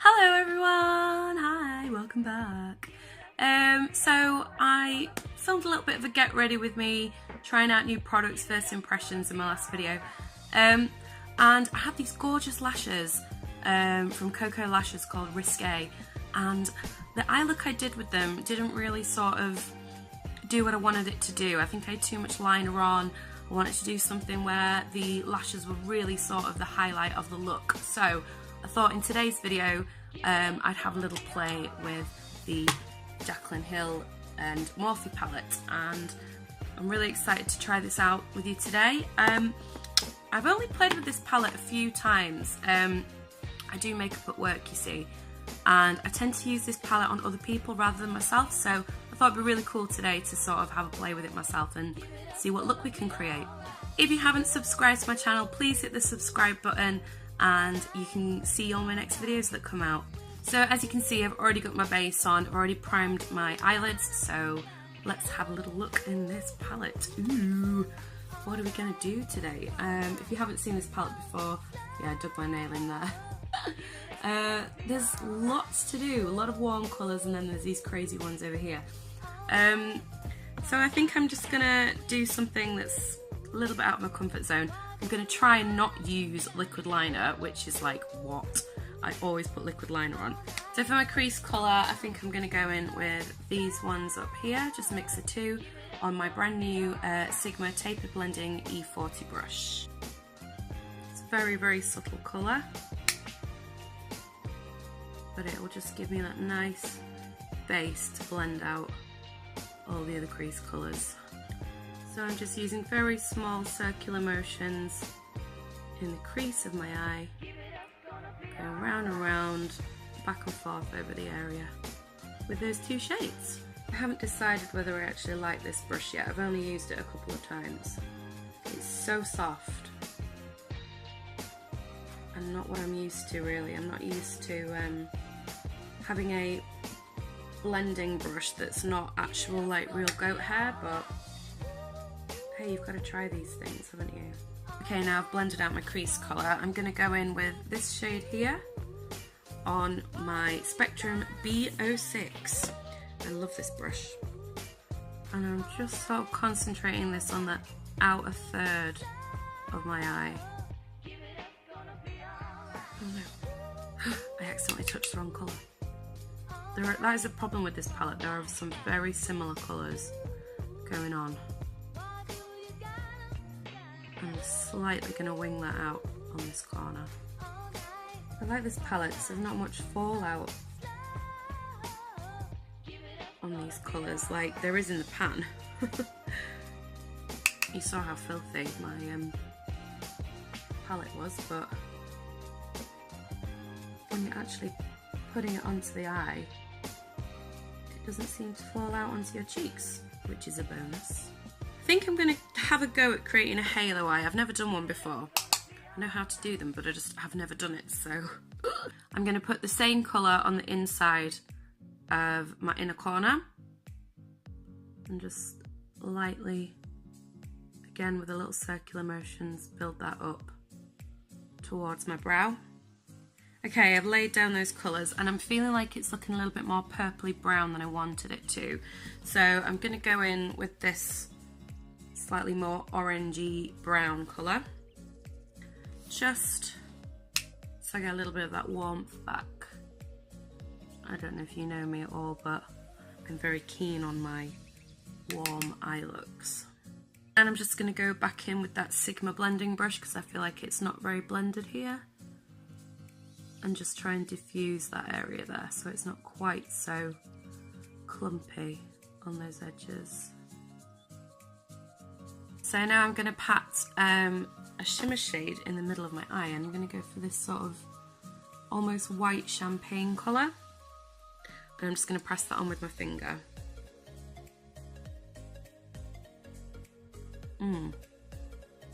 Hello everyone, hi, welcome back. So I filmed a little bit of a get ready with me, trying out new products, first impressions in my last video. And I had these gorgeous lashes from KOKO lashes called RISQUÉ, and the eye look I did with them didn't really sort of do what I wanted it to do. I think I had too much liner on. I wanted to do something where the lashes were really sort of the highlight of the look. So I thought in today's video I'd have a little play with the Jaclyn Hill and Morphe palette, and I'm really excited to try this out with you today. I've only played with this palette a few times. I do makeup at work, you see, and I tend to use this palette on other people rather than myself, so I thought it'd be really cool today to sort of have a play with it myself and see what look we can create. If you haven't subscribed to my channel, please hit the subscribe button and you can see all my next videos that come out. So as you can see, I've already got my base on, I've already primed my eyelids, so let's have a little look in this palette. Ooh, what are we gonna do today? If you haven't seen this palette before, yeah, I dug my nail in there. There's lots to do, a lot of warm colours, and then there's these crazy ones over here. So I think I'm just gonna do something that's a little bit out of my comfort zone. I'm going to try and not use liquid liner, which is like, what? I always put liquid liner on. So for my crease colour, I think I'm going to go in with these ones up here, just mix the two on my brand new Sigma Tapered Blending E40 brush. It's a very, very subtle colour, but it will just give me that nice base to blend out all the other crease colours. So I'm just using very small circular motions in the crease of my eye, going round and round, back and forth over the area with those two shades. I haven't decided whether I actually like this brush yet. I've only used it a couple of times. It's so soft and not what I'm used to really. I'm not used to having a blending brush that's not actual like real goat hair, but hey, you've got to try these things, haven't you? Okay, now I've blended out my crease colour. I'm going to go in with this shade here on my Spectrum B06. I love this brush. And I'm just sort of concentrating this on the outer third of my eye. Oh no, I accidentally touched the wrong colour. That is a problem with this palette. There are some very similar colours going on. I'm slightly going to wing that out on this corner. I like this palette, so there's not much fallout on these colours like there is in the pan. You saw how filthy my palette was, but when you're actually putting it onto the eye, it doesn't seem to fall out onto your cheeks, which is a bonus. I think I'm going to have a go at creating a halo eye. I've never done one before. I know how to do them, but I just have never done it, so I'm going to put the same colour on the inside of my inner corner and just lightly, again with a little circular motions, build that up towards my brow. Okay, I've laid down those colours and I'm feeling like it's looking a little bit more purpley brown than I wanted it to. So I'm going to go in with this slightly more orangey brown colour, just so I get a little bit of that warmth back. I don't know if you know me at all, but I'm very keen on my warm eye looks. And I'm just going to go back in with that Sigma blending brush because I feel like it's not very blended here, and just try and diffuse that area there so it's not quite so clumpy on those edges. So now I'm going to pat a shimmer shade in the middle of my eye, and I'm going to go for this sort of almost white champagne colour, and I'm just going to press that on with my finger.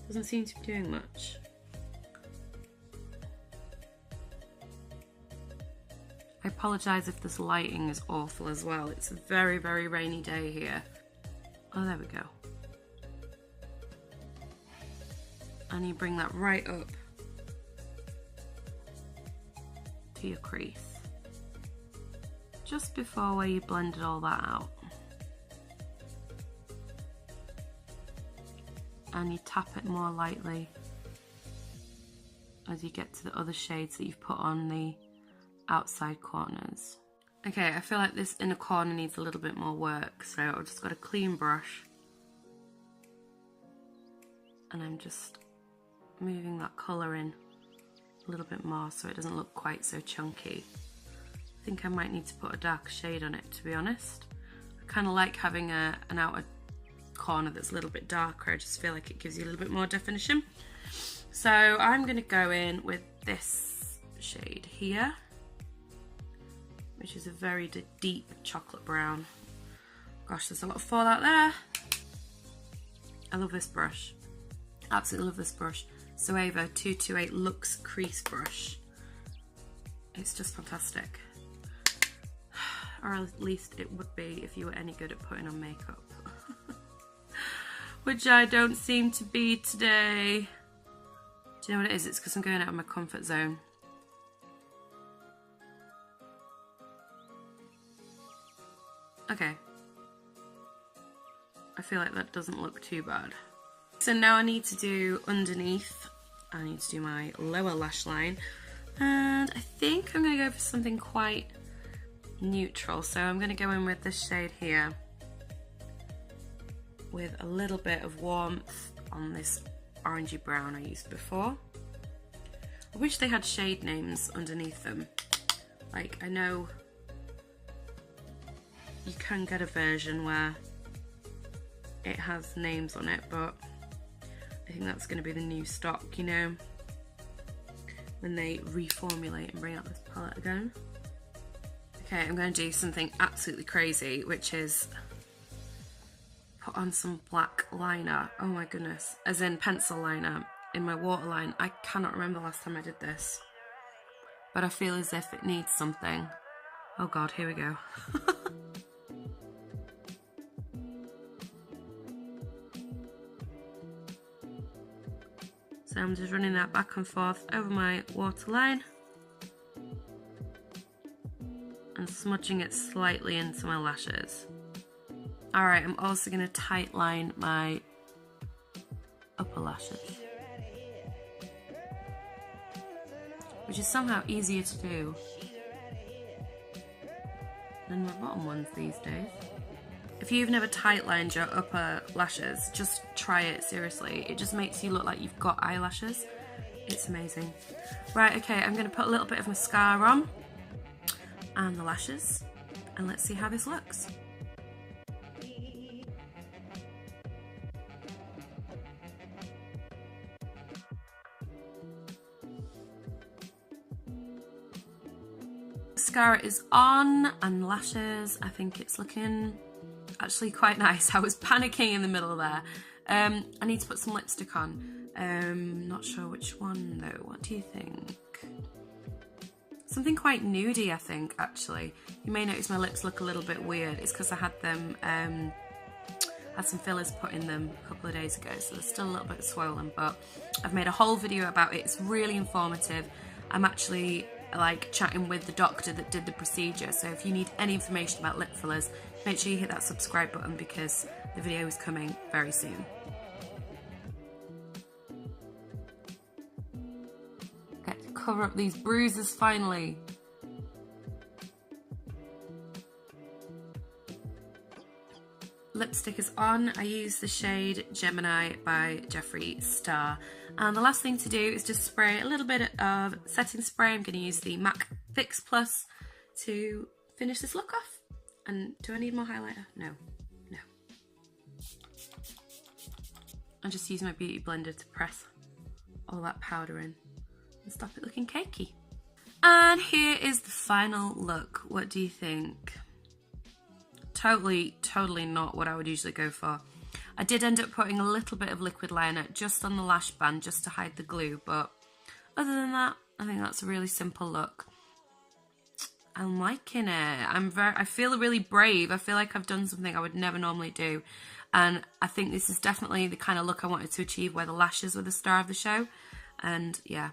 Doesn't seem to be doing much. I apologise if this lighting is awful as well. It's a very, very rainy day here. Oh, there we go. And you bring that right up to your crease. just before where you blended all that out. And you tap it more lightly as you get to the other shades that you've put on the outside corners. Okay, I feel like this inner corner needs a little bit more work, so I've just got a clean brush and I'm just moving that colour in a little bit more so it doesn't look quite so chunky. I think I might need to put a darker shade on it, to be honest. I kind of like having an outer corner that's a little bit darker. I just feel like it gives you a little bit more definition. So I'm going to go in with this shade here, which is a very deep chocolate brown. Gosh, there's a lot of fallout there. I love this brush. Absolutely love this brush. Zoeva 228 Luxe Crease Brush. It's just fantastic. Or at least it would be if you were any good at putting on makeup. Which I don't seem to be today. Do you know what it is? It's because I'm going out of my comfort zone. Okay. I feel like that doesn't look too bad. So now I need to do underneath. I need to do my lower lash line. And I think I'm going to go for something quite neutral. So I'm going to go in with this shade here, with a little bit of warmth on this orangey brown I used before. I wish they had shade names underneath them. Like, I know you can get a version where it has names on it, but I think that's going to be the new stock, you know, when they reformulate and bring out this palette again. Okay, I'm going to do something absolutely crazy, which is put on some black liner. Oh my goodness, as in pencil liner in my waterline. I cannot remember the last time I did this, but I feel as if it needs something. Oh god, here we go. So I'm just running that back and forth over my waterline and smudging it slightly into my lashes. Alright, I'm also going to tight line my upper lashes, which is somehow easier to do than my bottom ones these days. If you've never tight lined your upper lashes, just try it, seriously. It just makes you look like you've got eyelashes. It's amazing. Right, okay, I'm going to put a little bit of mascara on and the lashes, and let's see how this looks. Mascara is on, and lashes, I think it's looking actually quite nice. I was panicking in the middle there. I need to put some lipstick on. Not sure which one though. What do you think? Something quite nudie, I think, actually. You may notice my lips look a little bit weird. It's because I had them, had some fillers put in them a couple of days ago, so they're still a little bit swollen, but I've made a whole video about it. It's really informative. I'm actually like chatting with the doctor that did the procedure, so if you need any information about lip fillers, make sure you hit that subscribe button because the video is coming very soon. Get to cover up these bruises finally. Lipstick is on. I use the shade Gemini by Jeffree Star. And the last thing to do is just spray a little bit of setting spray. I'm going to use the MAC Fix Plus to finish this look off. And do I need more highlighter? No. No. I'll just use my beauty blender to press all that powder in and stop it looking cakey. And here is the final look. What do you think? Totally not what I would usually go for. I did end up putting a little bit of liquid liner just on the lash band just to hide the glue, but other than that, I think that's a really simple look. I'm liking it. I feel really brave. I feel like I've done something I would never normally do, and I think this is definitely the kind of look I wanted to achieve where the lashes were the star of the show, and yeah,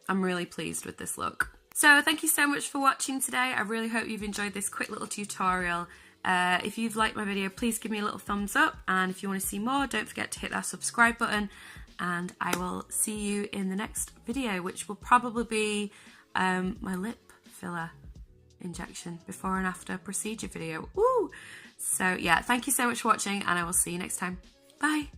I'm really pleased with this look. So thank you so much for watching today. I really hope you've enjoyed this quick little tutorial. If you've liked my video, please give me a little thumbs up, and if you want to see more, don't forget to hit that subscribe button, and I will see you in the next video, which will probably be my lip filler injection before and after procedure video. Woo! So yeah, thank you so much for watching, and I will see you next time. Bye!